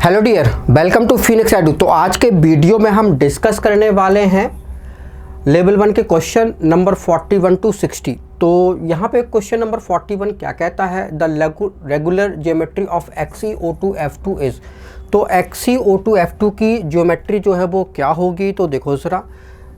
Hello dear, welcome to Phoenix Edu. तो आज के वीडियो में हम डिस्कस करने वाले हैं लेवल 1 के क्वेश्चन नंबर 41 टू 60। तो यहाँ पे क्वेश्चन नंबर 41 क्या कहता है, the regular geometry of XeO2F2 is. तो XeO2F2 की ज्योमेट्री जो है वो क्या होगी। तो देखो ज़रा,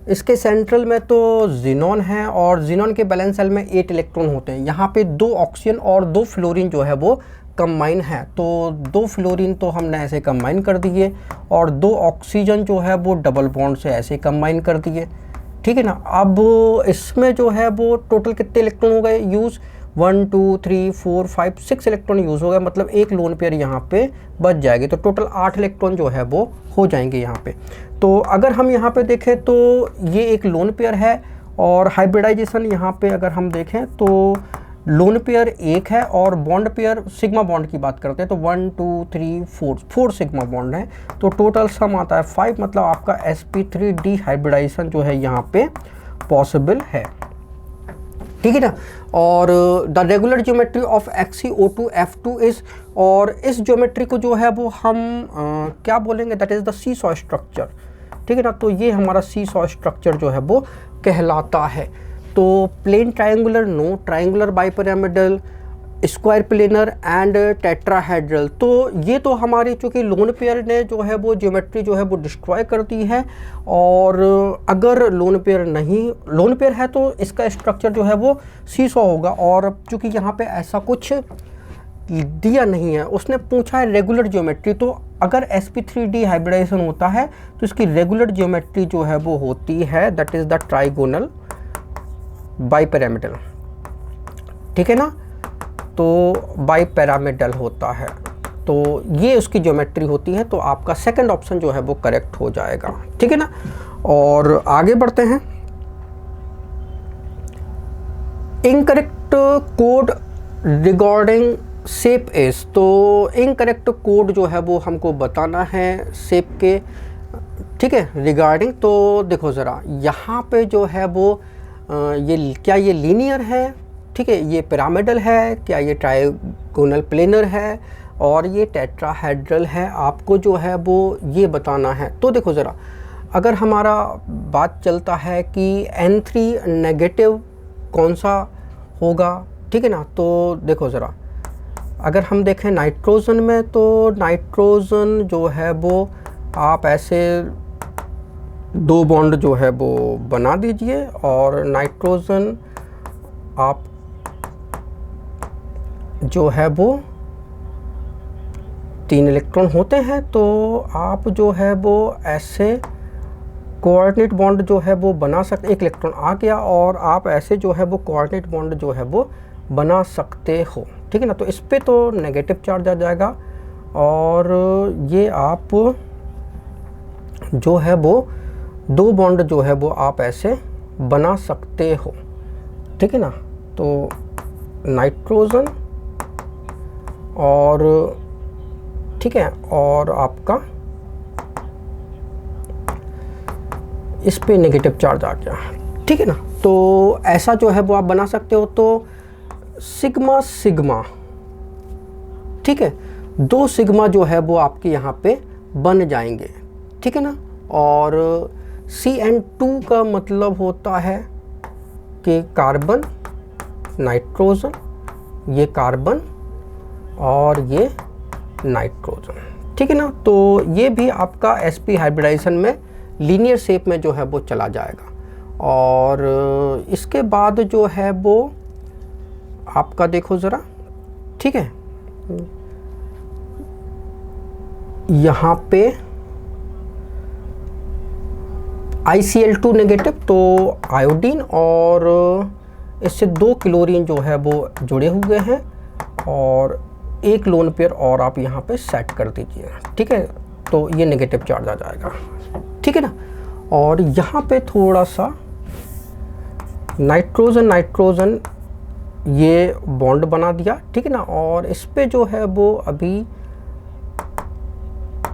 इसके सेंट्रल में तो जिनॉन है और जिनॉन के बैलेंस सेल में 8 इलेक्ट्रॉन होते हैं। यहाँ पे 2 ऑक्सीजन और 2 फ्लोरीन जो है वो कंबाइन है। तो 2 फ्लोरीन तो हमने ऐसे कंबाइन कर दिए और 2 ऑक्सीजन जो है वो डबल बॉन्ड से ऐसे कंबाइन कर दिए, ठीक है ना। अब इसमें जो है वो टोटल कितने इलेक्ट्रॉन हो गए यूज़, 1 2 3 4 5 6 इलेक्ट्रॉन यूज़ हो गए, मतलब एक लोन पेयर यहाँ पे बच जाएगी। तो टोटल 8 इलेक्ट्रॉन जो है वो हो जाएंगे यहाँ पे। तो अगर हम यहाँ पे देखें तो ये एक लोन पेयर है और हाइब्रिडाइजेशन यहाँ पे अगर हम देखें तो लोन पेयर एक है और बॉन्ड पेयर सिग्मा बॉन्ड की बात करते हैं तो 1 2 3 4 सिग्मा बॉन्ड है। तो टोटल सम आता है 5, मतलब आपका sp3d हाइब्रिडाइजेशन जो है यहाँ पे पॉसिबल है, ठीक है ना। और the regular geometry of XeO2F2 is, और इस ज्योमेट्री को जो है वो हम क्या बोलेंगे, that is the seesaw structure, ठीक है ना। तो ये हमारा सीसॉ स्ट्रक्चर जो है वो कहलाता है। तो plane triangular, no triangular, bipyramidal, square planar and tetrahedral. तो ये तो हमारी चूँकि लोन पेयर ने जो है वो ज्योमेट्री जो है वो डिस्ट्रॉय कर दी है। और अगर लोन पेयर नहीं, लोन पेयर है तो इसका स्ट्रक्चर जो है वो सीसॉ होगा। और चूँकि यहाँ पे ऐसा कुछ दिया नहीं है, उसने पूछा है रेगुलर ज्योमेट्री। तो अगर sp3d हाइब्रिडाइजेशन होता है तो इसकी रेगुलर ज्योमेट्री जो है वो होती है that is the trigonal bipyramidal, ठीक है ना। तो बाइपिरामिडल होता है, तो ये उसकी ज्योमेट्री होती है। तो आपका सेकंड ऑप्शन जो है वो करेक्ट हो जाएगा, ठीक है ना। और आगे बढ़ते हैं। Incorrect code regarding shape is. तो इनकरेक्ट कोड जो है वो हमको बताना है शेप के, ठीक है, रिगार्डिंग। तो देखो ज़रा, यहाँ पे जो है वो ये क्या ये लीनियर है, ठीक है, ये पिरामिडल है, क्या ये ट्रायगोनल प्लेनर है, और ये टेट्राहेड्रल है, आपको जो है वो ये बताना है। तो देखो ज़रा, अगर हमारा बात चलता है कि N3 नेगेटिव कौन सा होगा, ठीक है ना। तो देखो ज़रा, अगर हम देखें नाइट्रोजन में तो नाइट्रोजन जो है वो आप ऐसे 2 बॉन्ड जो है वो बना दीजिए और नाइट्रोजन आप जो है वो 3 इलेक्ट्रॉन होते हैं। तो आप जो है वो ऐसे कोऑर्डिनेट बॉन्ड जो है वो बना सकते, एक इलेक्ट्रॉन आ गया और आप ऐसे जो है वो कोऑर्डिनेट बॉन्ड जो है वो बना सकते हो, ठीक है ना। तो इस पे तो नेगेटिव चार्ज आ जाएगा और ये आप जो है वो 2 बॉन्ड जो है वो आप ऐसे बना सकते हो, ठीक है ना। तो नाइट्रोजन और, ठीक है, और आपका इस पे नेगेटिव चार्ज आ गया, ठीक है ना। तो ऐसा जो है वो आप बना सकते हो। तो सिग्मा सिग्मा, ठीक है, 2 सिग्मा जो है वो आपके यहाँ पे बन जाएंगे, ठीक है ना। और CN2 का मतलब होता है कि कार्बन, नाइट्रोजन, ये कार्बन और ये नाइट्रोजन, ठीक है ना। तो ये भी आपका sp हाइब्रिडाइजेशन में लीनियर शेप में जो है वो चला जाएगा। और इसके बाद जो है वो आपका देखो ज़रा, ठीक है, यहाँ पे ICl2 नेगेटिव, तो आयोडीन और इससे 2 क्लोरीन जो है वो जुड़े हुए हैं और एक लोन पेयर और आप यहाँ पे सेट कर दीजिए, ठीक है। तो ये नेगेटिव चार्ज आ जाएगा, ठीक है ना। और यहाँ पे थोड़ा सा नाइट्रोजन नाइट्रोजन ये बॉन्ड बना दिया, ठीक है ना। और इस पे जो है वो अभी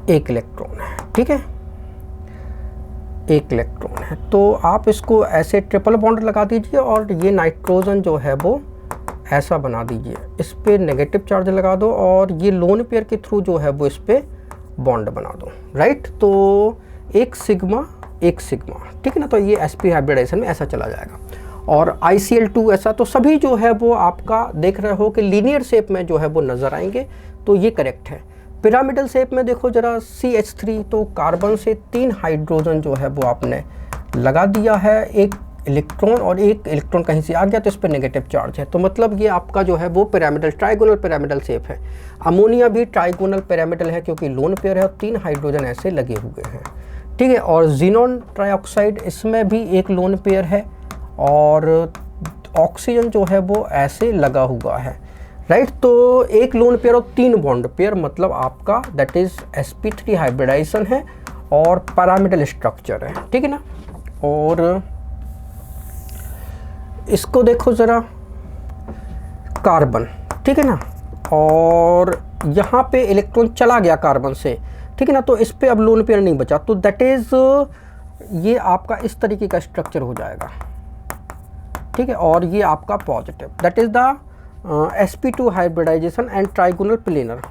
1 इलेक्ट्रॉन है, ठीक है, 1 इलेक्ट्रॉन है। तो आप इसको ऐसे ट्रिपल बॉन्ड लगा दीजिए और ये नाइट्रोजन जो है वो ऐसा बना दीजिए, इस पे नेगेटिव चार्ज लगा दो और ये लोन पेयर के थ्रू जो है वो इस पे बॉन्ड बना दो, राइट। तो एक सिग्मा, ठीक है ना। तो ये sp हाइब्रिडाइजेशन में ऐसा चला जाएगा। और ICl2 ऐसा, तो सभी जो है वो आपका देख रहे हो कि लीनियर शेप में जो है वो नज़र आएंगे, तो ये करेक्ट है। पिरामिडल शेप में देखो जरा CH3, तो कार्बन से 3 हाइड्रोजन जो है वो आपने लगा दिया है, एक इलेक्ट्रॉन और एक इलेक्ट्रॉन कहीं से आ गया तो इस पर नेगेटिव चार्ज है, तो मतलब ये आपका जो है वो पिरामिडल, ट्राइगोनल पिरामिडल शेप है। अमोनिया भी ट्राइगोनल पिरामिडल है क्योंकि लोन पेयर है और 3 हाइड्रोजन ऐसे लगे हुए हैं, ठीक है। और जीनोन ट्राइऑक्साइड, इसमें भी एक लोन पेयर है और ऑक्सीजन जो है वो ऐसे लगा हुआ है, राइट। तो एक लोन पेयर और 3 बॉन्ड पेयर, मतलब आपका दैट इज sp3 हाइब्रिडाइजेशन है और पिरामिडल स्ट्रक्चर है, ठीक है ना। और इसको देखो ज़रा, कार्बन, ठीक है ना, और यहाँ पे इलेक्ट्रॉन चला गया कार्बन से, ठीक है ना, तो इस पे अब लोन पेयर नहीं बचा, तो दैट इज़ ये आपका इस तरीके का स्ट्रक्चर हो जाएगा, ठीक है। और ये आपका positive, that is the sp2 hybridization and trigonal planar.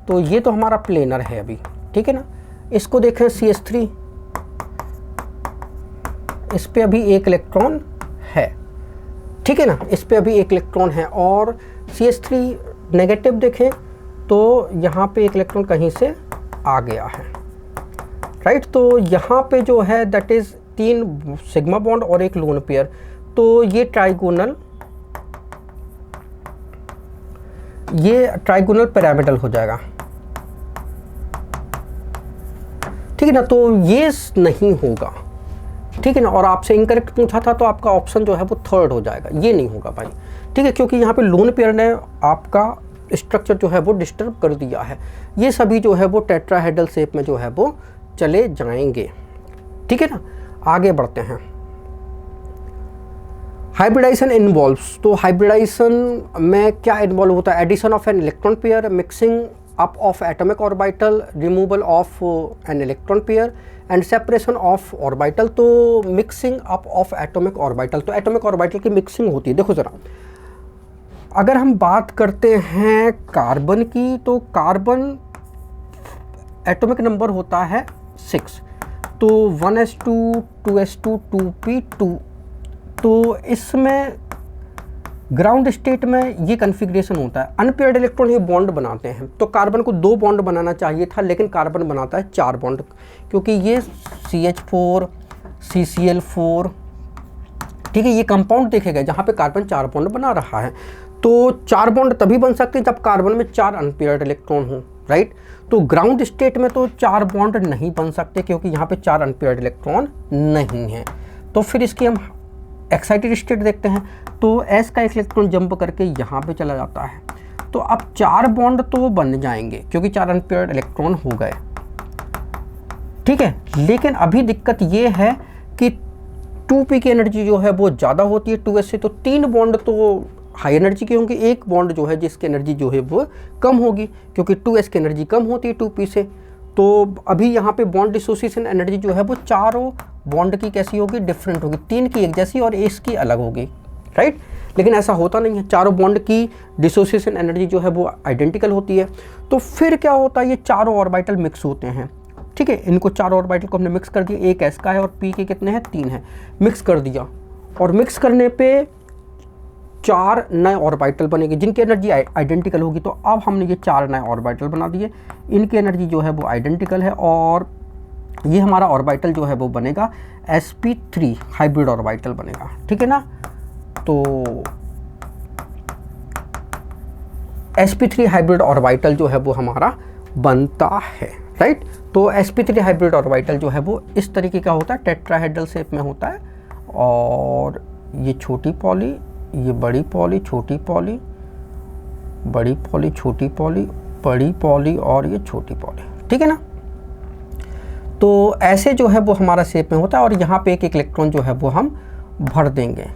तो ये तो हमारा प्लेनर है अभी, ठीक है ना। इसको देखें CH3, इस पे अभी एक इलेक्ट्रॉन है, ठीक है ना, इस पे अभी एक इलेक्ट्रॉन है। और CH3 नेगेटिव देखें तो यहाँ पे एक इलेक्ट्रॉन कहीं से आ गया है, राइट। तो यहाँ पे जो है दैट इज़ 3 सिग्मा बॉन्ड और एक लोन पेयर, तो ये ट्राइगोनल पिरामिडल हो जाएगा, ठीक है ना। तो ये नहीं होगा, ठीक है ना। और आपसे इनकरेक्ट पूछा था तो आपका ऑप्शन जो है वो 3rd हो जाएगा, ये नहीं होगा भाई, ठीक है, क्योंकि यहाँ पे लोन पेयर ने आपका स्ट्रक्चर जो है वो डिस्टर्ब कर दिया है। ये सभी जो है वो टेट्राहेड्रल शेप में जो है वो चले जाएंगे, ठीक है ना। आगे बढ़ते हैं। हाइब्रिडाइजेशन इन्वॉल्व्स, तो हाइब्रिडाइजेशन में क्या इन्वॉल्व होता है? Addition of an electron pair, mixing up of atomic orbital, removal of an electron pair and separation of orbital. तो mixing up of atomic orbital, तो एटॉमिक ऑर्बिटल की मिक्सिंग होती है। देखो ज़रा, अगर हम बात करते हैं कार्बन की, तो कार्बन एटॉमिक नंबर होता है 6, तो 1s2 2s2 2p2, तो इसमें ग्राउंड स्टेट में ये कन्फिग्रेशन होता है। अनपेयर्ड इलेक्ट्रॉन ये बॉन्ड बनाते हैं, तो कार्बन को 2 बॉन्ड बनाना चाहिए था, लेकिन कार्बन बनाता है 4 बॉन्ड, क्योंकि ये CH4 CCl4, ठीक है, ये कंपाउंड देखेगा जहाँ पे कार्बन 4 बॉन्ड बना रहा है। तो 4 बॉन्ड तभी बन सकते हैं जब कार्बन में 4 अनपेयर्ड इलेक्ट्रॉन हो, राइट। तो ग्राउंड स्टेट में तो 4 बॉन्ड नहीं बन सकते क्योंकि यहाँ पे 4 अनपेयर्ड इलेक्ट्रॉन नहीं है। तो फिर इसकी हम एक्साइटेड स्टेट देखते हैं, तो S का एक इलेक्ट्रॉन जंप करके यहाँ पे चला जाता है, तो अब 4 बॉन्ड तो बन जाएंगे क्योंकि 4 अनपेयर्ड इलेक्ट्रॉन हो गए, ठीक है। लेकिन अभी दिक्कत ये है कि 2p की एनर्जी जो है वो ज़्यादा होती है 2s से, तो 3 बॉन्ड तो हाई एनर्जी के होंगे, एक बॉन्ड जो है जिसकी एनर्जी जो है वो कम होगी क्योंकि 2s की एनर्जी कम होती है 2p से। तो अभी यहाँ पे बॉन्ड डिसोसिएशन एनर्जी जो है वो चारों बॉन्ड की कैसी होगी? डिफरेंट होगी, 3 की एक जैसी और इसकी अलग होगी, राइट। लेकिन ऐसा होता नहीं है, चारों बॉन्ड की डिसोसिएशन एनर्जी जो है वो आइडेंटिकल होती है। तो फिर क्या होता है, ये चारों ऑर्बिटल मिक्स होते हैं, ठीक है। इनको चारों ऑर्बिटल को हमने मिक्स कर दिया, एक S का है और P के कितने हैं? 3 है, मिक्स कर दिया। और मिक्स करने पे 4 नए ऑर्बिटल बनेंगे जिनकी एनर्जी आइडेंटिकल होगी। तो अब हमने ये 4 नए ऑर्बिटल बना दिए, इनकी एनर्जी जो है वो आइडेंटिकल है और ये हमारा ऑर्बिटल जो है वो बनेगा sp3 हाइब्रिड ऑर्बिटल बनेगा, ठीक है ना। तो sp3 हाइब्रिड ऑर्बिटल जो है वो हमारा बनता है, राइट। तो sp3 हाइब्रिड ऑर्बिटल जो है वो इस तरीके का होता है, टेट्राहेड्रल शेप में होता है। और ये छोटी पॉली, ये बड़ी पॉली, छोटी पॉली, बड़ी पॉली, छोटी पॉली, बड़ी पॉली और ये छोटी पॉली, ठीक है ना। तो ऐसे जो है वो हमारा शेप में होता है और यहाँ पे एक एक इलेक्ट्रॉन जो है वो हम भर देंगे।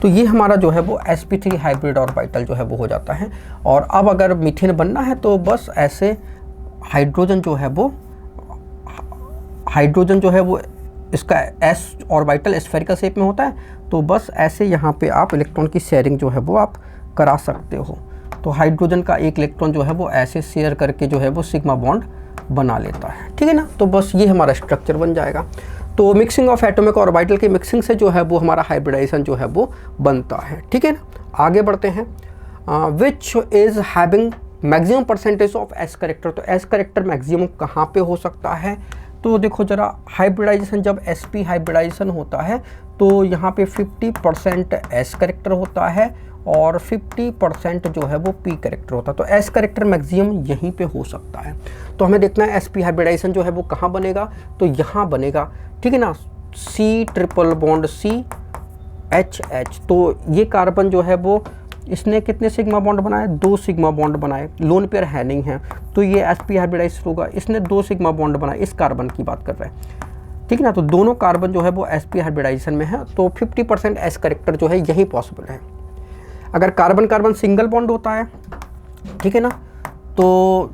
तो ये हमारा जो है वो sp3 हाइब्रिड ऑर्बिटल जो है वो हो जाता है। और अब अगर मीथेन बनना है तो बस ऐसे हाइड्रोजन जो है वो इसका s ऑर्बिटल स्फेरिकल शेप में होता है, तो बस ऐसे यहाँ पे आप इलेक्ट्रॉन की शेयरिंग जो है वो आप करा सकते हो। तो हाइड्रोजन का एक इलेक्ट्रॉन जो है वो ऐसे शेयर करके जो है वो सिग्मा बॉन्ड बना लेता है, ठीक है ना। तो बस ये हमारा स्ट्रक्चर बन जाएगा। तो मिक्सिंग ऑफ एटॉमिक ऑर्बिटल की मिक्सिंग से जो है वो हमारा हाइब्रिडाइजेशन जो है वो बनता है, ठीक है ना। आगे बढ़ते हैं। Which is having maximum percentage of S character. तो एस करेक्टर मैक्सिमम कहाँ पे हो सकता है? तो देखो ज़रा, हाइब्रिडाइजेशन जब sp हाइब्रिडाइजेशन होता है तो यहाँ पे 50% एस करेक्टर होता है और 50% जो है वो पी करेक्टर होता है। तो एस करेक्टर मैक्सिमम यहीं पे हो सकता है। तो हमें देखना है sp हाइब्रिडाइजेशन जो है वो कहाँ बनेगा, तो यहाँ बनेगा, ठीक है ना। C triple bond CH। तो ये कार्बन जो है वो, इसने कितने सिग्मा बॉन्ड बनाए? 2 सिग्मा बॉन्ड बनाए, लोन पेयर है नहीं है, तो ये sp हाइब्रिडाइज होगा। इसने 2 सिग्मा बॉन्ड बनाए, इस कार्बन की बात कर रहे हैं, ठीक है ना। तो दोनों कार्बन जो है वो sp हाइब्रिडाइजेशन में है, तो 50% एस करेक्टर जो है यही पॉसिबल है। अगर कार्बन कार्बन सिंगल बॉन्ड होता है, ठीक है ना, तो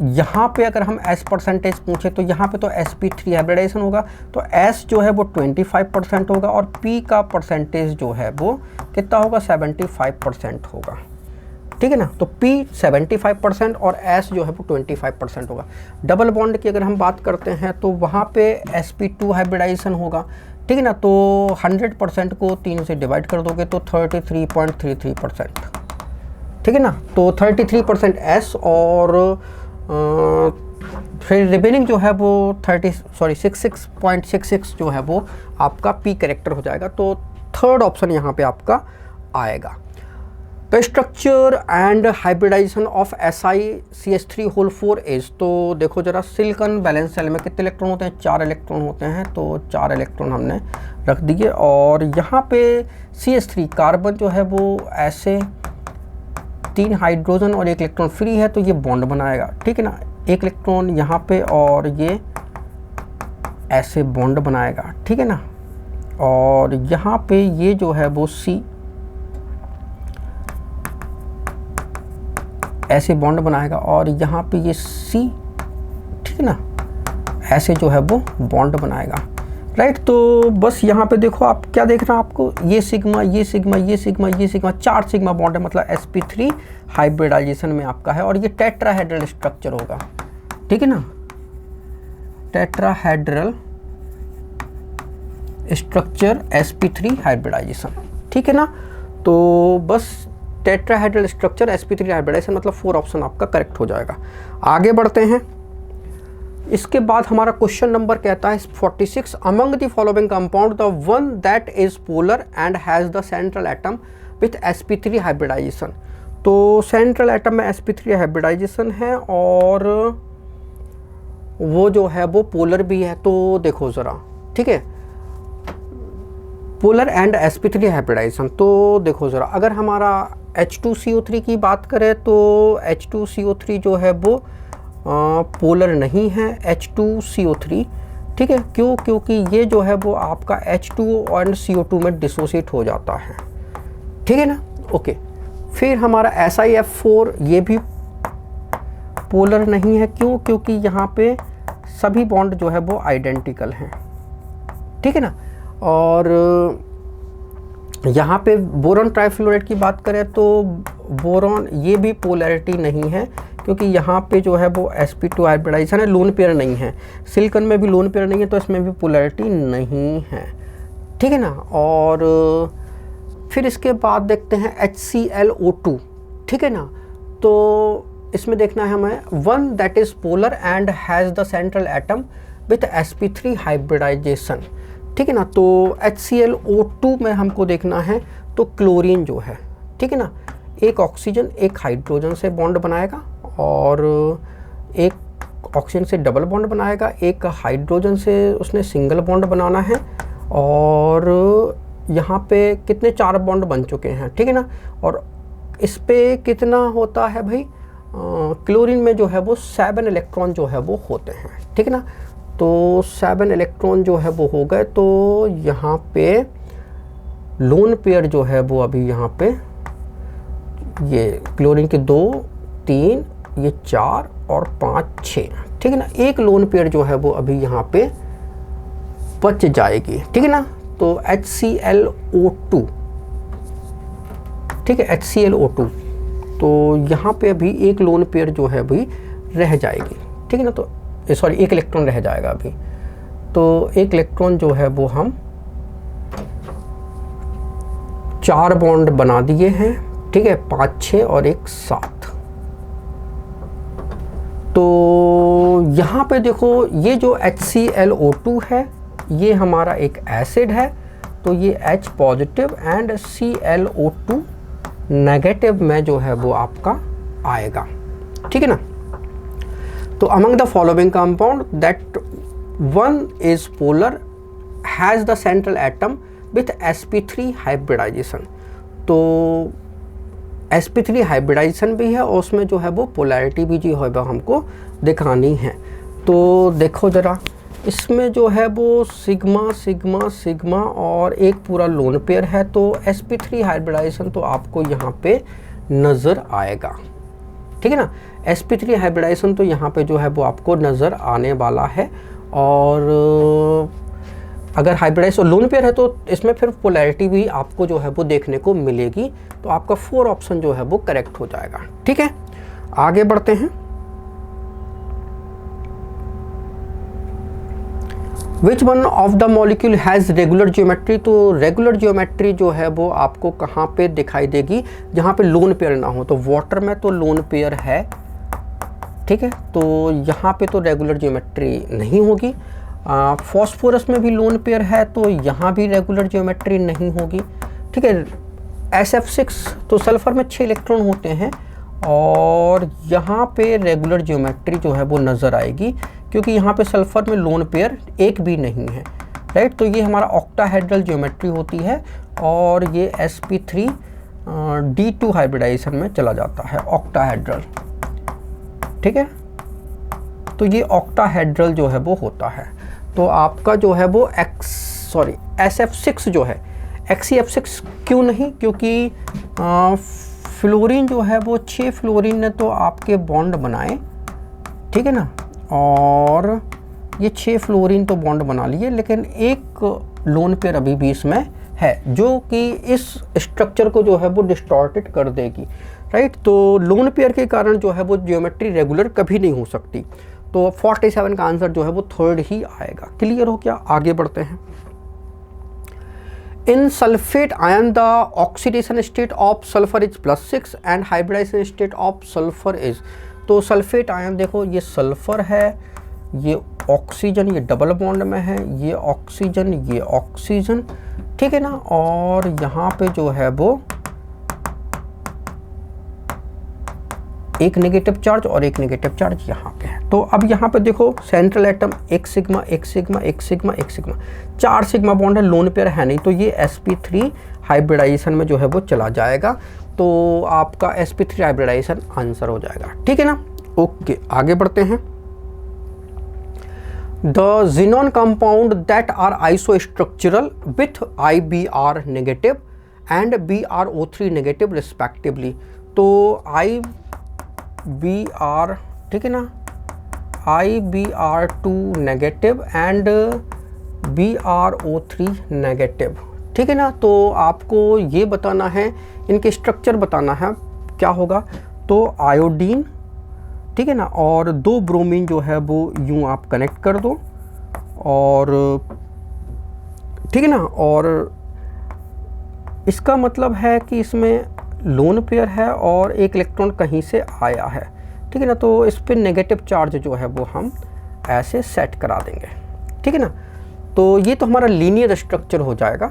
यहाँ पे अगर हम S परसेंटेज पूछे तो यहाँ पे तो sp3 हाइब्रिडाइजेशन होगा, तो S जो है वो 25% होगा और P का परसेंटेज जो है वो कितना होगा? 75% होगा, ठीक है ना। तो P 75% और S जो है वो 25% होगा। डबल बॉन्ड की अगर हम बात करते हैं तो वहाँ पे sp2 हाइब्रिडाइजेशन होगा, ठीक है ना। तो 100% को 3 से डिवाइड कर दोगे तो 33.33%, ठीक है ना। तो 33% S और फिर रिमेनिंग जो है वो 66.66 जो है वो आपका पी करेक्टर हो जाएगा। तो थर्ड ऑप्शन यहाँ पे आपका आएगा। तो structure and hybridisation of SiCH3 is, तो देखो जरा, सिलिकॉन बैलेंस सेल में कितने इलेक्ट्रॉन होते हैं? 4 इलेक्ट्रॉन होते हैं, तो 4 इलेक्ट्रॉन हमने रख दिए। और यहाँ पे CH3 कार्बन जो है वो ऐसे 3 हाइड्रोजन और 1 इलेक्ट्रॉन फ्री है, तो ये बॉन्ड बनाएगा, ठीक है ना। 1 इलेक्ट्रॉन यहाँ पे और ये ऐसे बॉन्ड बनाएगा, ठीक है ना। और यहाँ पे ये जो है वो C ऐसे बॉन्ड बनाएगा और यहाँ पे ये C, ठीक है ना, ऐसे जो है वो बॉन्ड बनाएगा, राइट। तो बस यहाँ पे देखो, आप क्या देख रहे हैं, आपको ये सिग्मा, ये सिग्मा, ये सिग्मा, ये सिग्मा, 4 सिग्मा बॉन्ड है, मतलब sp3 हाइब्रिडाइजेशन में आपका है। और ये टेट्राहेड्रल स्ट्रक्चर होगा, ठीक है ना, टेट्राहेड्रल स्ट्रक्चर sp3 हाइब्रिडाइजेशन, ठीक है ना। तो बस टेट्राहेड्रल स्ट्रक्चर sp3 हाइब्रिडाइजेशन, मतलब 4 ऑप्शन आपका करेक्ट हो जाएगा। आगे बढ़ते हैं। इसके बाद हमारा क्वेश्चन नंबर कहता है 46, among the following compound the one that is polar and has the central atom with sp3 hybridisation. तो सेंट्रल एटम में sp3 हाइब्रिडाइजेशन है और वो जो है वो पोलर भी है। तो देखो ज़रा, ठीक है, पोलर एंड sp3 हाइब्रिडाइजेशन। तो देखो ज़रा, अगर हमारा H2CO3 की बात करें तो H2CO3 जो है वो पोलर नहीं है, H2CO3, ठीक है। क्यों? क्योंकि ये जो है वो आपका H2O और CO2 में डिसोसिएट हो जाता है, ठीक है ना। ओके, फिर हमारा SiF4 ये भी पोलर नहीं है। क्यों? क्योंकि यहाँ पे सभी बॉन्ड जो है वो आइडेंटिकल हैं, ठीक है ना। और यहाँ पे बोरॉन ट्राइफ्लोराइड की बात करें तो बोरॉन ये भी पोलैरिटी नहीं है, क्योंकि यहाँ पे जो है वो sp2 हाइब्रिडाइजेशन है, लोन पेयर नहीं है। सिलिकॉन में भी लोन पेयर नहीं है, तो इसमें भी पोलैरिटी नहीं है, ठीक है ना। और फिर इसके बाद देखते हैं HClO2, ठीक है ना। तो इसमें देखना है हमें one that is polar and has the central atom with sp3 hybridisation, ठीक है ना। तो HClO2 में हमको देखना है तो क्लोरीन जो है, ठीक है ना, एक ऑक्सीजन एक हाइड्रोजन से बॉन्ड बनाएगा और एक ऑक्सीजन से डबल बॉन्ड बनाएगा, एक हाइड्रोजन से उसने सिंगल बॉन्ड बनाना है। और यहाँ पे कितने 4 बॉन्ड बन चुके हैं, ठीक है ना। और इस पे कितना होता है भाई, क्लोरीन में जो है वो 7 इलेक्ट्रॉन जो है वो होते हैं, ठीक है ना। तो 7 इलेक्ट्रॉन जो है वो हो गए। तो यहाँ पे लोन पेयर जो है वो अभी यहाँ पे ये क्लोरीन के 2 3 ये 4 और 5 6, ठीक है ना। एक लोन पेयर जो है वो अभी यहाँ पे बच जाएगी, ठीक है ना। तो HClO2, ठीक है, HClO2 तो यहाँ पे अभी एक लोन पेयर जो है अभी रह जाएगी, ठीक है ना। तो सॉरी, एक इलेक्ट्रॉन रह जाएगा अभी। तो एक इलेक्ट्रॉन जो है वो हम 4 बॉन्ड बना दिए हैं, ठीक है, 5, 6 और 1 7। तो यहाँ पे देखो ये जो HClO2 है ये हमारा एक एसिड है, तो ये H positive and ClO2 negative में जो है वो आपका आएगा, ठीक है ना। तो among the following compound that one is polar has the central atom with sp3 hybridisation. तो sp3 हाइब्रिडाइजेशन भी है और उसमें जो है वो पोलैरिटी भी जो है वो हमको दिखानी है। तो देखो ज़रा, इसमें जो है वो सिग्मा सिग्मा सिग्मा और एक पूरा लोन पेयर है, तो sp3 हाइब्रिडाइजेशन तो आपको यहाँ पे नज़र आएगा, ठीक है ना। sp3 हाइब्रिडाइजेशन तो यहाँ पे जो है वो आपको नज़र आने वाला है। और अगर हाइब्रिडाइजेशन लोन पेयर है तो इसमें फिर पोलैरिटी भी आपको जो है वो देखने को मिलेगी। तो आपका 4 ऑप्शन जो है वो करेक्ट हो जाएगा, ठीक है। आगे बढ़ते हैं। Which one of the molecule has regular geometry. तो रेगुलर जियोमेट्री जो है वो आपको कहाँ पे दिखाई देगी, जहाँ पे लोन पेयर ना हो। तो वाटर में तो लोन पेयर है, ठीक है, तो यहाँ पे तो रेगुलर जियोमेट्री नहीं होगी। फॉस्फोरस में भी लोन पेयर है, तो यहाँ भी रेगुलर जियोमेट्री नहीं होगी, ठीक है। SF6 तो सल्फर में 6 इलेक्ट्रॉन होते हैं और यहाँ पे रेगुलर जियोमेट्री जो है वो नज़र आएगी, क्योंकि यहाँ पे सल्फर में लोन पेयर एक भी नहीं है, राइट। तो ये हमारा ऑक्टाहेड्रल जियोमेट्री होती है और ये sp3 D2 हाइब्रिडाइजेशन में चला जाता है, ऑक्टाहेड्रल, ठीक है। तो ये ऑक्टाहेड्रल जो है वो होता है। तो आपका जो है वो SF6 जो है, XeF6 क्यों नहीं, क्योंकि फ्लोरीन जो है वो 6 फ्लोरीन ने तो आपके बॉन्ड बनाए, ठीक है ना, और ये 6 फ्लोरीन तो बॉन्ड बना लिए, लेकिन एक लोन पेयर अभी भी इसमें है जो कि इस स्ट्रक्चर को जो है वो डिस्टॉर्टेड कर देगी, राइट। तो लोन पेयर के कारण जो है वो जियोमेट्री रेगुलर कभी नहीं हो सकती। तो 47 का आंसर जो है वो 3rd ही आएगा। क्लियर हो क्या? आगे बढ़ते हैं। In sulphate ion the oxidation state of sulphur is +6 and hybridisation state of sulphur is. तो सल्फेट आयन देखो, ये सल्फर है, ये ऑक्सीजन, ये डबल बॉन्ड में है, ये ऑक्सीजन, ये ऑक्सीजन, ठीक है ना। और यहाँ पे जो है वो एक नेगेटिव चार्ज और एक नेगेटिव चार्ज यहाँ पे है। तो अब यहाँ पे देखो सेंट्रल एटम एक सिग्मा एक सिग्मा एक सिग्मा एक सिग्मा, 4 सिग्मा बॉन्ड है, लोन पेयर है नहीं, तो ये sp3 हाइब्रिडाइजेशन में जो है वो चला जाएगा। तो आपका sp3 हाइब्रिडाइजेशन आंसर हो जाएगा, ठीक है ना। ओके, आगे बढ़ते हैं। The xenon compound that are isostructural with IBr negative and BrO3 negative respectively. तो IBr, ठीक है ना, IBr2 negative and BrO3 negative, ठीक है ना। तो आपको ये बताना है, इनके स्ट्रक्चर बताना है क्या होगा। तो आयोडीन, ठीक है ना, और 2 ब्रोमीन जो है वो यूँ आप कनेक्ट कर दो, और ठीक है ना। और इसका मतलब है कि इसमें लोन पेयर है और एक इलेक्ट्रॉन कहीं से आया है, ठीक है ना। तो इस पर नेगेटिव चार्ज जो है वो हम ऐसे सेट करा देंगे, ठीक है ना। तो ये तो हमारा लीनियर स्ट्रक्चर हो जाएगा।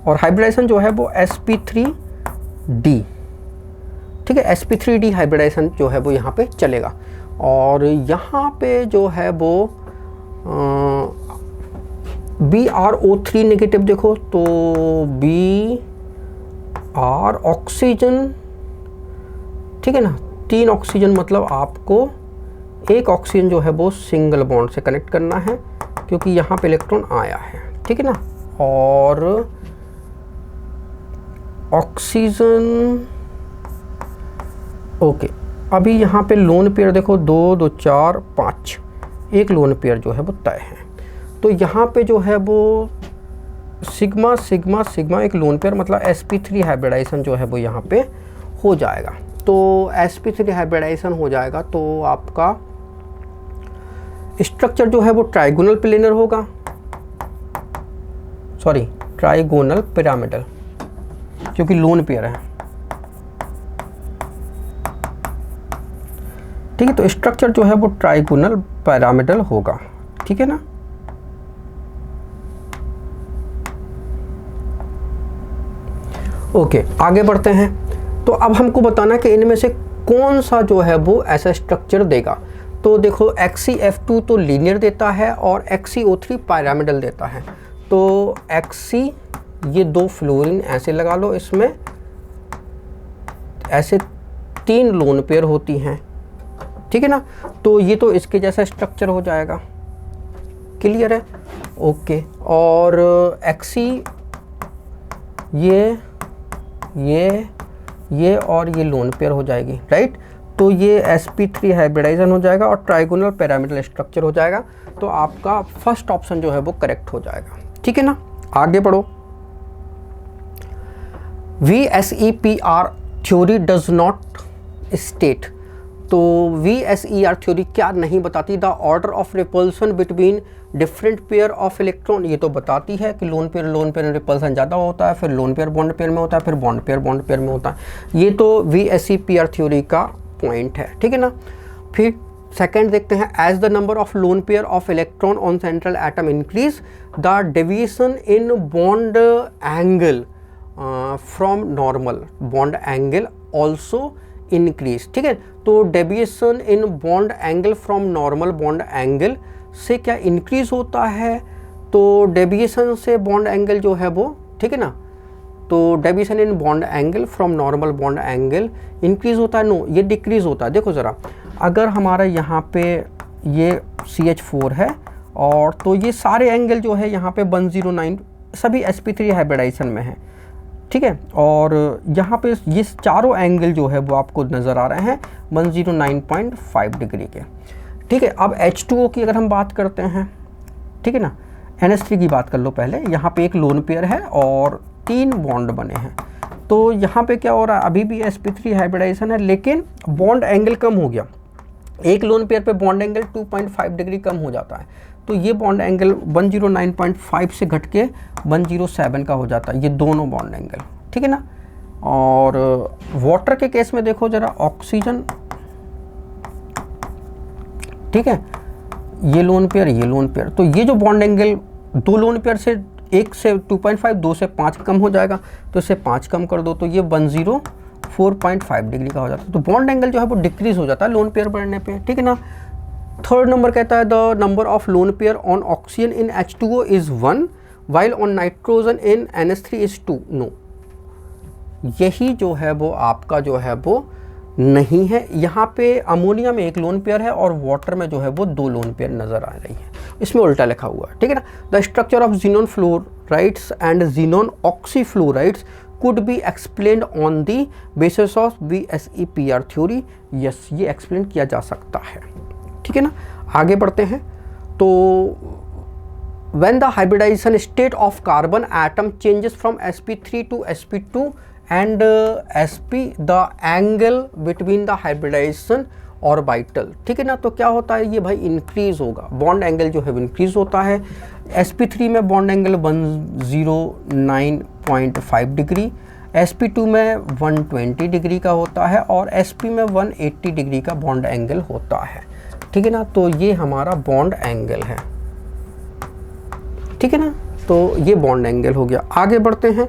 और हाइब्रिडाइजेशन जो है वो sp3d, ठीक है, sp3d हाइब्रिडाइजेशन जो है वो यहाँ पे चलेगा। और यहाँ पे जो है वो BrO3 नेगेटिव देखो, तो Br ऑक्सीजन, ठीक है ना, 3 ऑक्सीजन, मतलब आपको एक ऑक्सीजन जो है वो सिंगल बॉन्ड से कनेक्ट करना है क्योंकि यहाँ पे इलेक्ट्रॉन आया है, ठीक है ना। और ऑक्सीजन, ओके, अभी यहाँ पे लोन पेयर देखो 2 2 4 5, एक लोन पेयर जो है वो तय है। तो यहाँ पे जो है वो सिग्मा सिग्मा सिग्मा एक लोन पेयर, मतलब sp3 हाइब्रिडाइजेशन जो है वो यहाँ पे हो जाएगा। तो sp3 हाइब्रिडाइजेशन हो जाएगा तो आपका स्ट्रक्चर जो है वो ट्राइगोनल प्लेनर होगा, सॉरी ट्राइगोनल पिरामिडल, क्योंकि लोन पेयर है। ठीक है, तो स्ट्रक्चर जो है वो ट्राइगोनल पिरामिडल होगा। ठीक है ना। ओके, आगे बढ़ते हैं। तो अब हमको बताना है कि इनमें से कौन सा जो है वो ऐसा स्ट्रक्चर देगा। तो देखो XeF2 तो लीनियर देता है और XeO3 पिरामिडल देता है। तो Xe, ये 2 फ्लोरीन ऐसे लगा लो, इसमें ऐसे 3 लोन पेयर होती हैं। ठीक है ना। तो ये तो इसके जैसा स्ट्रक्चर हो जाएगा, क्लियर है। ओके, और Xe ये और ये लोन पेयर हो जाएगी, राइट। तो ये sp3 हाइब्रिडाइजेशन हो जाएगा और ट्राइगोनल पिरामिडल स्ट्रक्चर हो जाएगा। तो आपका फर्स्ट ऑप्शन जो है वो करेक्ट हो जाएगा। ठीक है ना। आगे बढ़ो। VSEPR theory does not state. तो VSER थ्योरी क्या नहीं बताती? The order of repulsion between different pair of electron. ये तो बताती है कि लोन पेयर में रिपल्सन ज़्यादा होता है, फिर लोन पेयर बॉन्ड पेयर में होता है, फिर बॉन्ड पेयर में होता है। ये तो VSEPR थ्योरी का पॉइंट है। ठीक है ना। फिर सेकंड देखते हैं, as the number of lone pair of electron on central atom increase the deviation in bond angle from normal bond angle also increase. ठीक है, तो deviation in bond angle from normal bond angle से क्या increase होता है? तो deviation से bond angle जो है वो, ठीक है ना, तो deviation in bond angle from normal bond angle increase होता है। नो, ये डिक्रीज होता है। देखो ज़रा, अगर हमारा यहाँ पे ये CH4 है और तो ये सारे एंगल जो है यहाँ पे 109 सभी sp3 हाइब्रिडाइजेशन में है। ठीक है, और यहाँ पे ये चारों एंगल जो है वो आपको नज़र आ रहे हैं 109.5 डिग्री के। ठीक है, अब H2O की अगर हम बात करते हैं, ठीक है ना, NH3 की बात कर लो पहले। यहाँ पे एक लोन पेयर है और 3 बॉन्ड बने हैं। तो यहाँ पे क्या हो रहा है, अभी भी sp3 हाइब्रिडाइजेशन है लेकिन बॉन्ड एंगल कम हो गया। एक लोन पेयर पे बॉन्ड एंगल 2.5 डिग्री कम हो जाता है। तो ये बॉन्ड एंगल 109.5 से घट के 107 का हो जाता है, ये दोनों बॉन्ड एंगल। ठीक है ना। और वाटर के केस में देखो ज़रा, ऑक्सीजन, ठीक है, ये लोन पेयर, तो ये जो बॉन्ड एंगल 2 लोन पेयर से 1 से 2.5, 2 से 5 कम हो जाएगा। तो इसे 5 कम कर दो तो ये 104.5 डिग्री का हो जाता है। तो बॉन्ड एंगल जो है वो डिक्रीज हो जाता है लोन पेयर बढ़ने पे। ठीक है ना। थर्ड नंबर कहता है the number of lone pair on oxygen in H2O is 1 while on nitrogen in NH3 is 2। No, यही जो है वो आपका जो है वो नहीं है। यहाँ पे अमोनिया में 1 लोन पेयर है और वाटर में जो है वो 2 लोन पेयर नज़र आ रही है, इसमें उल्टा लिखा हुआ है। ठीक है ना। The structure of xenon fluorides and xenon ऑक्सीफ्लोराइड्स could be explained on the basis of VSEPR theory। Yes, ये एक्सप्लेन किया जा सकता है। ठीक है ना। आगे बढ़ते हैं। तो when the hybridization state of carbon atom changes from sp3 to sp2 and sp the angle between the hybridization orbital. ठीक है ना। तो क्या होता है, ये भाई इंक्रीज होगा, बॉन्ड एंगल जो है इंक्रीज होता है। sp3 में बॉन्ड एंगल 109.5 डिग्री, sp2 में 120 डिग्री का होता है और sp में 180 डिग्री का बॉन्ड एंगल होता है। ठीक है ना। तो ये हमारा बॉन्ड एंगल है। ठीक है ना। तो ये बॉन्ड एंगल हो गया। आगे बढ़ते हैं।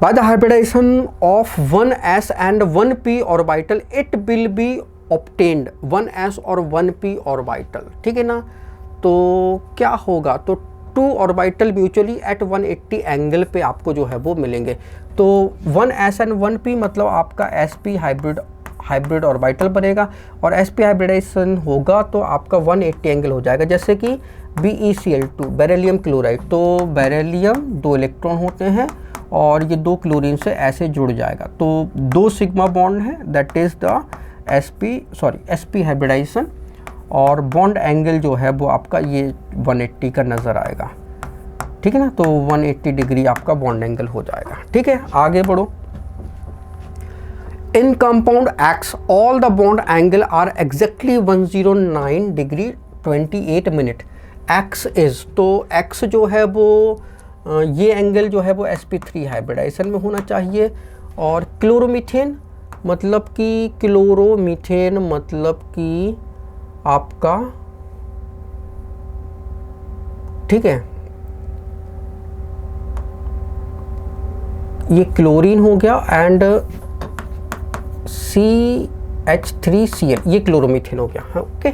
By the hybridisation of 1s and 1p orbital it will be obtained 1s और 1p ऑर्बिटल। ठीक है ना। तो क्या होगा, तो 2 ऑर्बिटल म्यूचुअली एट 180 एंगल पे आपको जो है वो मिलेंगे। तो 1s एंड 1p मतलब आपका sp हाइब्रिड ऑर्बिटल बनेगा और sp हाइब्रिडाइजेशन होगा तो आपका 180 एंगल हो जाएगा। जैसे कि BeCl2 बेरिलियम क्लोराइड, तो बेरिलियम 2 इलेक्ट्रॉन होते हैं और ये 2 क्लोरीन से ऐसे जुड़ जाएगा। तो 2 सिग्मा बॉन्ड है, that is the sp hybridisation और बॉन्ड एंगल जो है वो आपका ये 180 का नज़र आएगा। ठीक है ना। तो 180 डिग्री आपका बॉन्ड एंगल हो जाएगा। ठीक है, आगे बढ़ो। In compound X all the bond angle are exactly 109 degree 28 minute. X is, तो एक्स जो है वो ये एंगल जो है वो sp3 हाइब्रिडाइजेशन में होना चाहिए। और क्लोरोमीथेन मतलब कि आपका, ठीक है, ये क्लोरीन हो गया एंड CH3Cl ये क्लोरोमीथेन हो गया। हाँ, ओके।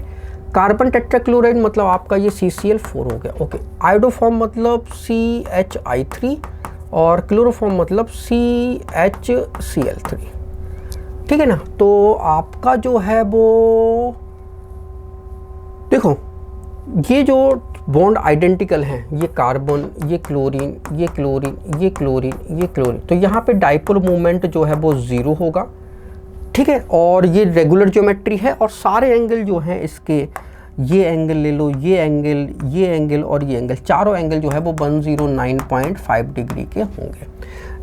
कार्बन टेट्राक्लोराइड मतलब आपका ये CCl4 हो गया। ओके। आयोडोफॉर्म मतलब CHI3 और क्लोरोफॉर्म मतलब CHCl3। ठीक है ना। तो आपका जो है वो देखो, ये जो बॉन्ड आइडेंटिकल हैं, ये कार्बन, ये क्लोरीन, ये क्लोरीन, ये क्लोरीन, ये क्लोरीन, तो यहाँ पे डाइपोल मूवमेंट जो है वो 0 होगा। ठीक है, और ये रेगुलर ज्योमेट्री है और सारे एंगल जो हैं इसके, ये एंगल ले लो, ये एंगल, ये एंगल और ये एंगल, चारों एंगल जो है वो 109.5 डिग्री के होंगे,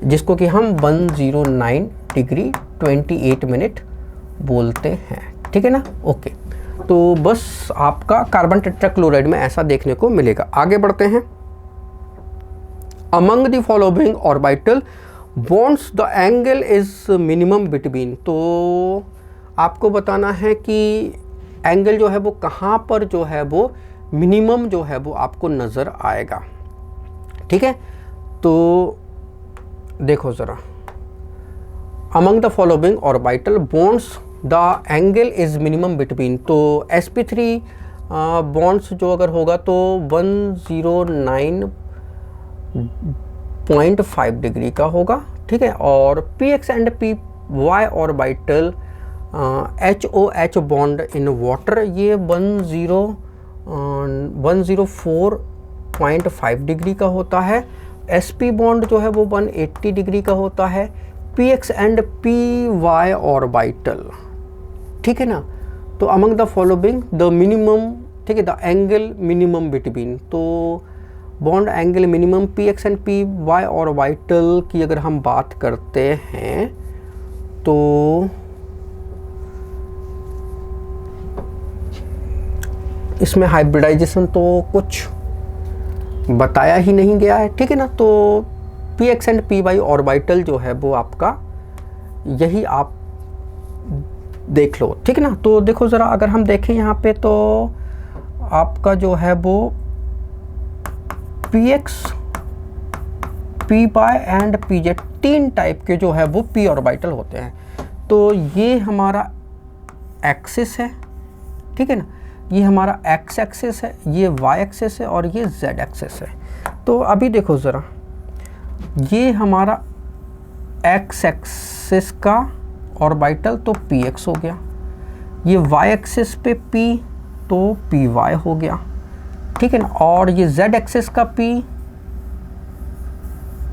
जिसको कि हम 109 डिग्री 28 मिनट बोलते हैं। ठीक है ना। ओके, तो बस आपका कार्बन टेट्राक्लोराइड में ऐसा देखने को मिलेगा। आगे बढ़ते हैं। Among the following orbital bonds the angle is minimum between, तो आपको बताना है कि एंगल जो है वो कहाँ पर जो है वो मिनिमम जो है वो आपको नज़र आएगा। ठीक है, तो देखो ज़रा, among the following orbital bonds the angle is minimum between, तो sp3 बॉन्ड्स जो अगर होगा तो 109.5 डिग्री का होगा। ठीक है, और px and py orbital HOH bond in water ये 104.5 डिग्री का होता है। sp बॉन्ड जो है वो 180 डिग्री का होता है। px एंड py ऑर्बिटल, ठीक है ना। तो among the following the minimum, ठीक है, द एंगल मिनिमम बिटवीन, तो bond angle minimum px and py orbital की अगर हम बात करते हैं तो इसमें हाइब्रिडाइजेशन तो कुछ बताया ही नहीं गया है। ठीक है ना। तो px एंड py ऑर्बिटल जो है वो आपका यही आप देख लो। ठीक है ना। तो देखो ज़रा, अगर हम देखें यहाँ पे तो आपका जो है वो px, py एंड pz तीन टाइप के जो है वो p ऑर्बिटल होते हैं। तो ये हमारा एक्सिस है, ठीक है ना, ये हमारा x एक्सिस है, ये y एक्सिस है और ये z एक्सिस है। तो अभी देखो ज़रा, ये हमारा x एक्सिस का ऑर्बिटल तो px हो गया, ये y एक्सिस पे p तो py हो गया। ठीक है ना, और ये z एक्सिस का p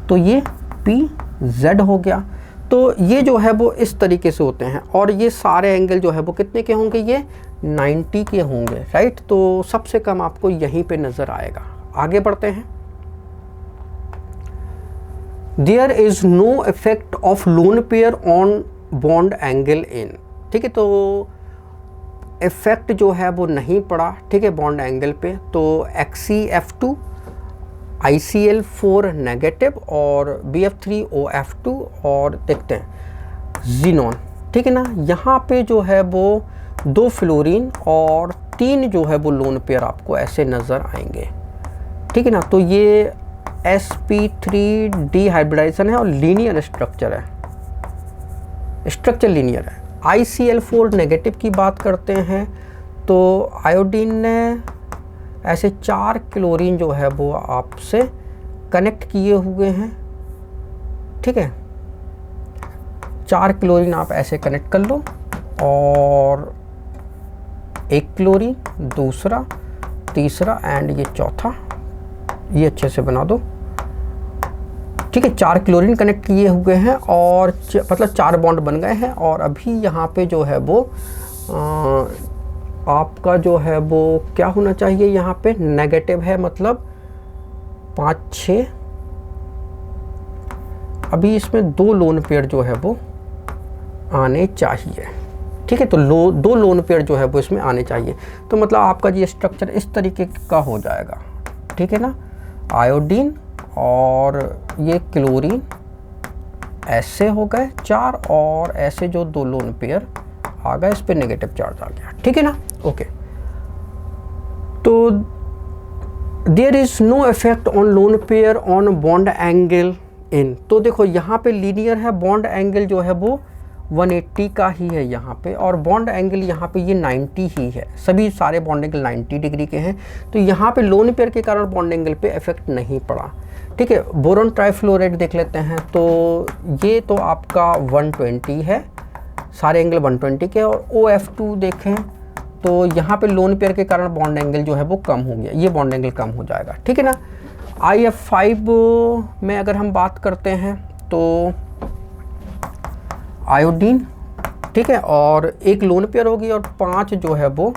तो ये pz हो गया। तो ये जो है वो इस तरीके से होते हैं और ये सारे एंगल जो है वो कितने के होंगे, ये 90 के होंगे, राइट। तो सबसे कम आपको यहीं पे नज़र आएगा। आगे बढ़ते हैं। There is no effect of lone pair on bond angle in, ठीक है, तो इफेक्ट जो है वो नहीं पड़ा, ठीक है, बॉन्ड एंगल पे। तो XeF2 ICl4 नेगेटिव और BF3OF2 और देखते हैं जीनॉन, ठीक है ना। यहाँ पे जो है वो 2 फ्लोरीन और 3 जो है वो लोन पेयर आपको ऐसे नज़र आएंगे, ठीक है ना। तो ये sp3 हाइब्रिडाइजेशन है और लीनियर स्ट्रक्चर है, स्ट्रक्चर लीनियर है। ICl4 नेगेटिव की बात करते हैं तो आयोडीन ने ऐसे 4 क्लोरीन जो है वो आपसे कनेक्ट किए हुए हैं, ठीक है। 4 क्लोरीन आप ऐसे कनेक्ट कर लो और 1 क्लोरीन, दूसरा, तीसरा एंड ये चौथा, ये अच्छे से बना दो, ठीक है। 4 क्लोरीन कनेक्ट किए हुए हैं और मतलब 4 बॉन्ड बन गए हैं। और अभी यहाँ पे जो है वो आपका जो है वो क्या होना चाहिए, यहाँ पे नेगेटिव है, मतलब 5 6, अभी इसमें 2 लोन पेयर जो है वो आने चाहिए। ठीक है, तो 2 लोन पेयर जो है वो इसमें आने चाहिए। तो मतलब आपका ये स्ट्रक्चर इस तरीके का हो जाएगा। ठीक है ना, आयोडीन और ये क्लोरीन ऐसे हो गए 4, और ऐसे जो 2 लोन पेयर आ गए, इस पे नेगेटिव चार्ज आ गया। ठीक है ना, ओके। तो there is no effect on lone pair on bond angle in. तो देखो यहाँ पे लीनियर है, बॉन्ड एंगल जो है वो 180 का ही है यहाँ पे, और बॉन्ड एंगल यहाँ पे ये 90 ही है। सभी सारे बॉन्ड एंगल 90 डिग्री के हैं। तो यहाँ पे लोन पेयर के कारण बॉन्ड एंगल पे इफेक्ट नहीं पड़ा। ठीक है, बोरॉन ट्राइफ्लोराइड देख लेते हैं। तो ये तो आपका 120 है, सारे एंगल 120 के। और OF2 देखें तो यहाँ पे लोन पेयर के कारण बॉन्ड एंगल जो है वो कम हो गया, ये बॉन्ड एंगल कम हो जाएगा। ठीक है ना। IF5 में अगर हम बात करते हैं तो आयोडीन, ठीक है, और एक लोन पेयर होगी और 5 जो है वो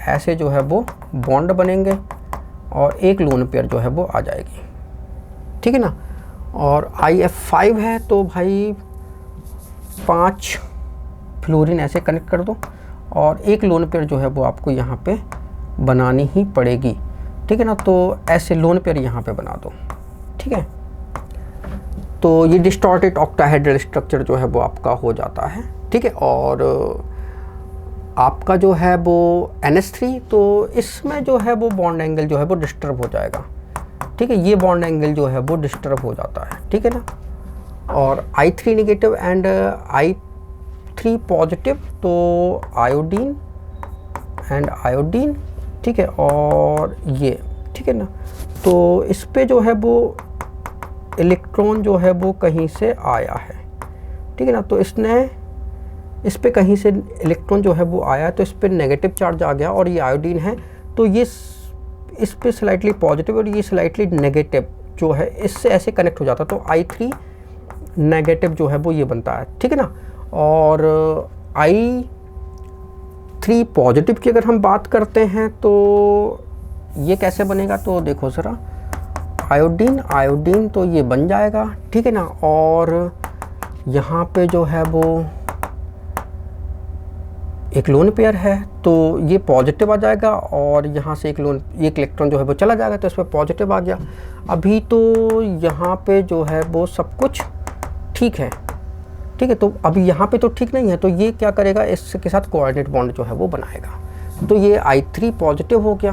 ऐसे जो है वो बॉन्ड बनेंगे, और एक लोन पेयर जो है वो आ जाएगी। ठीक है ना। और IF5 है तो भाई 5 फ्लोरीन ऐसे कनेक्ट कर दो, और एक लोन पेयर जो है वो आपको यहाँ पे बनानी ही पड़ेगी। ठीक है ना, तो ऐसे लोन पेयर यहाँ पे बना दो। ठीक है, तो ये डिस्टॉर्टेड ऑक्टाहेड्रल स्ट्रक्चर जो है वो आपका हो जाता है। ठीक है, और आपका जो है वो NH3, तो इसमें जो है वो बॉन्ड एंगल जो है वो डिस्टर्ब हो जाएगा। ठीक है, ये बॉन्ड एंगल जो है वो डिस्टर्ब हो जाता है। ठीक है ना। और I3 negative and I3 positive, तो आयोडीन एंड आयोडीन। ठीक है, और ये, ठीक है ना, तो इस पे जो है वो इलेक्ट्रॉन जो है वो कहीं से आया है। ठीक है ना, तो इसने इस पे कहीं से इलेक्ट्रॉन जो है वो आया, तो इस पे नेगेटिव चार्ज आ गया, और ये आयोडीन है तो ये इस पे स्लाइटली पॉजिटिव और ये स्लाइटली नेगेटिव जो है इससे ऐसे कनेक्ट हो जाता, तो I3 नेगेटिव जो है वो ये बनता है। ठीक है ना। और I3 पॉजिटिव की अगर हम बात करते हैं तो ये कैसे बनेगा, तो देखो ज़रा, आयोडीन आयोडीन तो ये बन जाएगा। ठीक है ना। और यहाँ पे जो है वो एक लोन पेयर है तो ये पॉजिटिव आ जाएगा, और यहाँ से एक इलेक्ट्रॉन जो है वो चला जाएगा, तो इसमें पॉजिटिव आ गया। अभी तो यहाँ पे जो है वो सब कुछ ठीक है। ठीक है, तो अभी यहाँ पे तो ठीक नहीं है, तो ये क्या करेगा, इसके साथ कोऑर्डिनेट बॉन्ड जो है वो बनाएगा। तो ये I3 पॉजिटिव हो गया।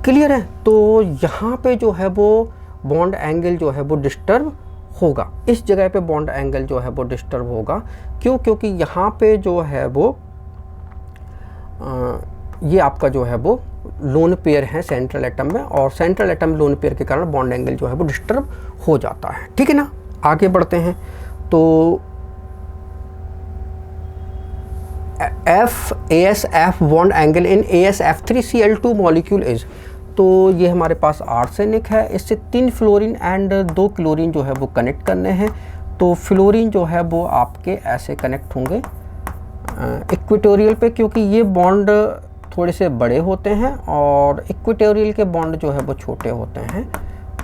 क्लियर है। तो यहाँ पे जो है वो बॉन्ड एंगल जो है वो डिस्टर्ब होगा, इस जगह पे बॉन्ड एंगल जो है वो डिस्टर्ब होगा। क्यों? क्योंकि यहाँ पे जो है वो ये आपका जो है वो लोन पेयर है सेंट्रल एटम में, और सेंट्रल एटम लोन पेयर के कारण बॉन्ड एंगल जो है वो डिस्टर्ब हो जाता है। ठीक है ना। आगे बढ़ते हैं। तो AsF bond angle in AsF3Cl2 molecule is, तो ये हमारे पास आर्सेनिक है, इससे 3 फ्लोरीन एंड 2 क्लोरीन जो है वो कनेक्ट करने हैं। तो फ्लोरीन जो है वो आपके ऐसे कनेक्ट होंगे इक्वेटोरियल पे, क्योंकि ये बॉन्ड थोड़े से बड़े होते हैं और इक्वेटोरियल के बॉन्ड जो है वो छोटे होते हैं।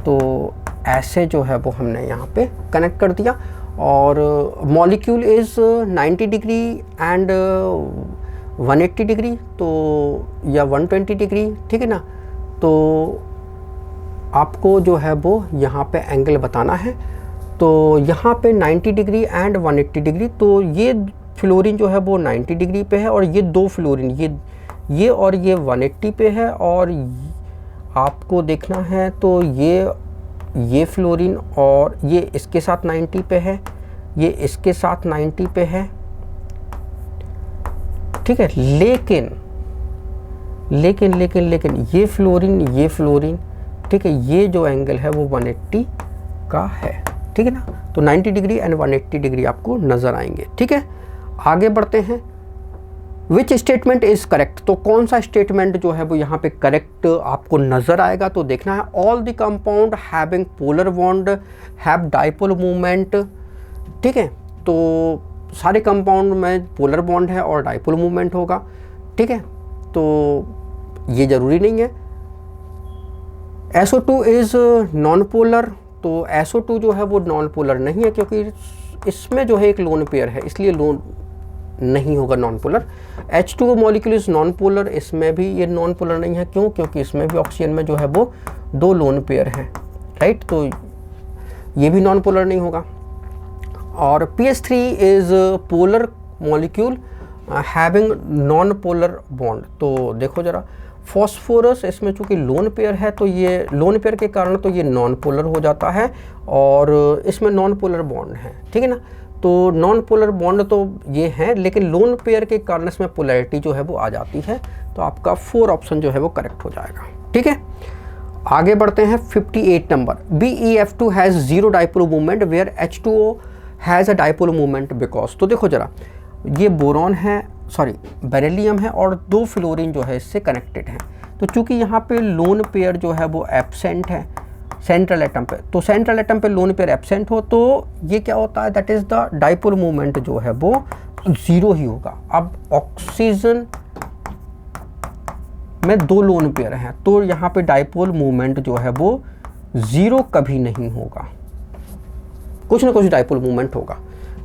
तो ऐसे जो है वो हमने यहाँ पे कनेक्ट कर दिया। और molecule is 90 degree and 180 degree, तो या 120 डिग्री। ठीक है ना। तो आपको जो है वो यहाँ पे एंगल बताना है। तो यहाँ पे 90 डिग्री एंड 180 डिग्री, तो ये फ्लोरीन जो है वो 90 डिग्री पे है, और ये 2 फ्लोरीन ये और ये 180 पे है। और आपको देखना है तो ये फ्लोरीन और ये इसके साथ 90 पे है, ये इसके साथ 90 पे है। ठीक है। लेकिन ये फ्लोरीन ठीक है, ये जो एंगल है वो 180 का है। ठीक है ना। तो 90 डिग्री एंड 180 डिग्री आपको नज़र आएंगे। ठीक है। आगे बढ़ते हैं। विच स्टेटमेंट इज़ करेक्ट, तो कौन सा स्टेटमेंट जो है वो यहाँ पे करेक्ट आपको नज़र आएगा, तो देखना है। All the compound having polar bond have dipole movement. ठीक है। तो सारे कंपाउंड में पोलर बॉन्ड है और डाइपोल मूवमेंट होगा। ठीक है। तो ये ज़रूरी नहीं है। SO2 इज़ नॉन पोलर, तो SO2 जो है वो नॉन पोलर नहीं है क्योंकि इसमें जो है एक लोन पेयर है, इसलिए लोन नहीं होगा non polar. H2O molecule is non polar, इसमें भी ये नॉन पोलर नहीं है, क्यों? क्योंकि इसमें भी ऑक्सीजन में जो है वो 2 लोन पेयर हैं, राइट, तो ये भी नॉन पोलर नहीं होगा। और PS3 is polar molecule having non polar bond, तो देखो ज़रा, फॉस्फोरस इसमें चूँकि लोन पेयर है तो ये लोन पेयर के कारण तो ये नॉन पोलर हो जाता है और इसमें नॉन पोलर बॉन्ड है, ठीक है ना। तो नॉन पोलर बॉन्ड तो ये है, लेकिन लोन पेयर के कारण इसमें पोलैरिटी जो है वो आ जाती है, तो आपका 4 ऑप्शन जो है वो करेक्ट हो जाएगा, ठीक है। आगे बढ़ते हैं 58 number. BeF2 has 0 dipole movement where H2O has a dipole movement because, तो देखो ज़रा, ये बोरॉन है, सॉरी बेरिलियम है और 2 फ्लोरीन जो है इससे कनेक्टेड हैं, तो चूँकि यहाँ पे लोन पेयर जो है वो एब्सेंट है सेंट्रल एटम पे, तो सेंट्रल एटम पे लोन पेयर एब्सेंट हो तो ये क्या होता है, that is the dipole movement जो है वो 0 ही होगा। अब ऑक्सीजन में 2 लोन पेयर हैं, तो यहाँ पे डाइपोल मूवमेंट जो है वो 0 कभी नहीं होगा, कुछ ना कुछ डाइपोल मूवमेंट होगा,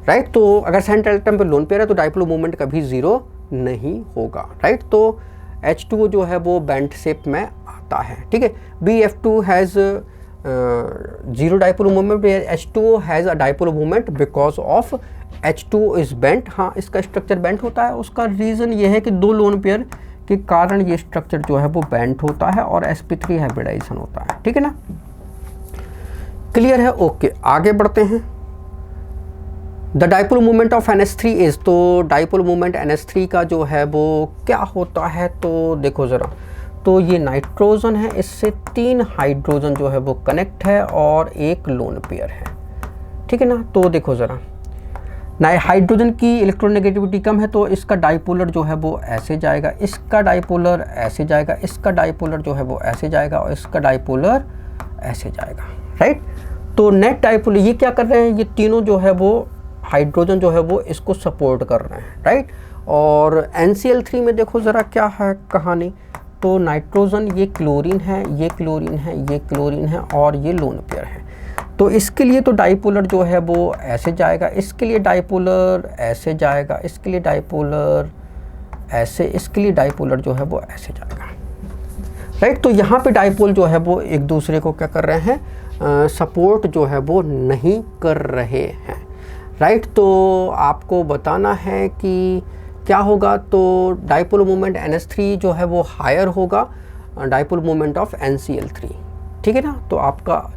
राइट। तो अगर सेंट्रल एटम पे लोन पेयर है तो डाइपोल मूवमेंट कभी 0 नहीं होगा, राइट। तो H2O जो है वो बैंड शेप में आता है, ठीक है। BeF2 has 0 dipole movement, H2O has a dipole movement because of H2O is bent. हाँ, इसका स्ट्रक्चर बेंट होता है, उसका रीज़न ये है कि 2 लोन पेयर के कारण ये स्ट्रक्चर जो है वो बेंट होता है और sp3 हाइब्रिडाइजेशन होता है, ठीक है ना। क्लियर है, ओके। आगे बढ़ते हैं। The dipole movement of NH3 is, तो डाइपोल मूवमेंट NH3 का जो है वो क्या होता है, तो देखो ज़रा, तो ये नाइट्रोजन है, इससे 3 हाइड्रोजन जो है वो कनेक्ट है और 1 लोन पेयर है, ठीक है ना। तो देखो ज़रा, हाइड्रोजन की इलेक्ट्रोनेगेटिविटी कम है तो इसका डाइपोलर जो है वो ऐसे जाएगा, इसका डाइपोलर ऐसे जाएगा, इसका डाइपोलर जो है वो ऐसे जाएगा और इसका डाइपोलर ऐसे जाएगा, राइट। तो नेट डाइपोल ये क्या कर रहे हैं, ये तीनों जो है वो हाइड्रोजन जो है वो इसको सपोर्ट कर रहे हैं, राइट। और NCl3 में देखो ज़रा क्या है कहानी, तो नाइट्रोजन ये क्लोरीन है, ये क्लोरीन है, ये क्लोरीन है और ये लोन पेयर है, तो इसके लिए तो डाइपोलर जो है वो ऐसे जाएगा, इसके लिए डाइपोलर ऐसे जाएगा, इसके लिए डाइपोलर ऐसे, इसके लिए डाइपोलर जो है वो ऐसे जाएगा, राइट। तो यहाँ पे डाइपोल जो है वो एक दूसरे को क्या कर रहे हैं, सपोर्ट जो है वो नहीं कर रहे हैं, राइट। तो आपको बताना है कि क्या होगा, तो डाइपोल मूवमेंट NH3 जो है वो हायर होगा डाइपोल मूवमेंट ऑफ NCl3, ठीक है ना। तो आपका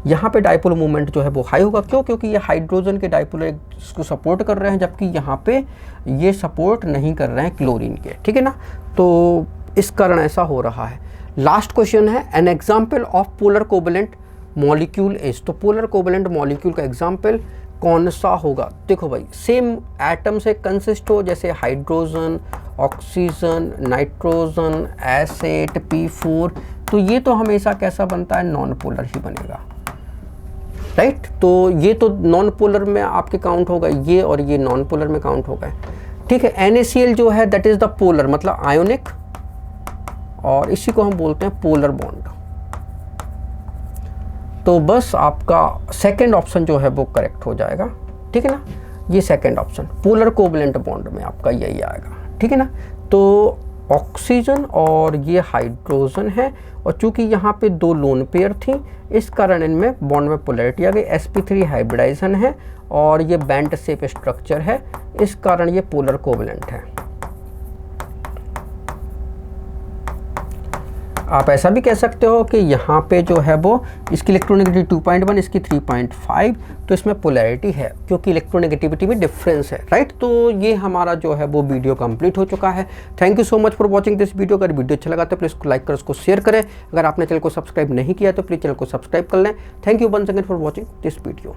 यहाँ पे डाइपोल मूवमेंट जो है वो हाई होगा, क्यों? क्योंकि ये हाइड्रोजन के डाइपोल इसको सपोर्ट कर रहे हैं, जबकि यहाँ पे ये सपोर्ट नहीं कर रहे हैं क्लोरीन के, ठीक है ना। तो इस कारण ऐसा हो रहा है। लास्ट क्वेश्चन है, an example of polar covalent molecule is, तो पोलर कोवेलेंट मॉलिक्यूल का एग्जाम्पल कौन सा होगा। देखो भाई, सेम एटम से कंसिस्ट हो, जैसे hydrogen, oxygen, nitrogen, acid, P4, तो ये तो हमेशा कैसा बनता है, नॉन पोलर ही बनेगा, राइट। तो ये तो नॉन पोलर में आपके काउंट होगा, ये और ये नॉन पोलर में काउंट होगा, ठीक है। NaCl जो है दैट इज़ द पोलर, मतलब आयोनिक, और इसी को हम बोलते हैं पोलर बॉन्ड। तो बस आपका सेकंड ऑप्शन जो है वो करेक्ट हो जाएगा, ठीक है ना। ये second option polar covalent bond में आपका यही आएगा, ठीक है ना। तो ऑक्सीजन और ये हाइड्रोजन है, और चूंकि यहाँ पे 2 लोन पेयर थी, इस कारण इनमें बॉन्ड में पोलैरिटी आ गई, sp3 हाइब्रिडाइजेशन है और ये बैंड शेप स्ट्रक्चर है, इस कारण ये पोलर कोवेलेंट है। आप ऐसा भी कह सकते हो कि यहाँ पे जो है वो इसकी इलेक्ट्रोनेगेटिविटी 2.1, इसकी 3.5, तो इसमें पोलैरिटी है क्योंकि इलेक्ट्रोनेगेटिविटी में डिफरेंस है, राइट। तो ये हमारा जो है वो वीडियो कंप्लीट हो चुका है। Thank you so much for watching this video. अगर वीडियो अच्छा लगा तो प्लीज़ लाइक कर, उसको शेयर करें। अगर आपने चैनल को सब्सक्राइब नहीं किया तो प्लीज़ चैनल को सब्सक्राइब कर लें। Thank you once again for watching this video.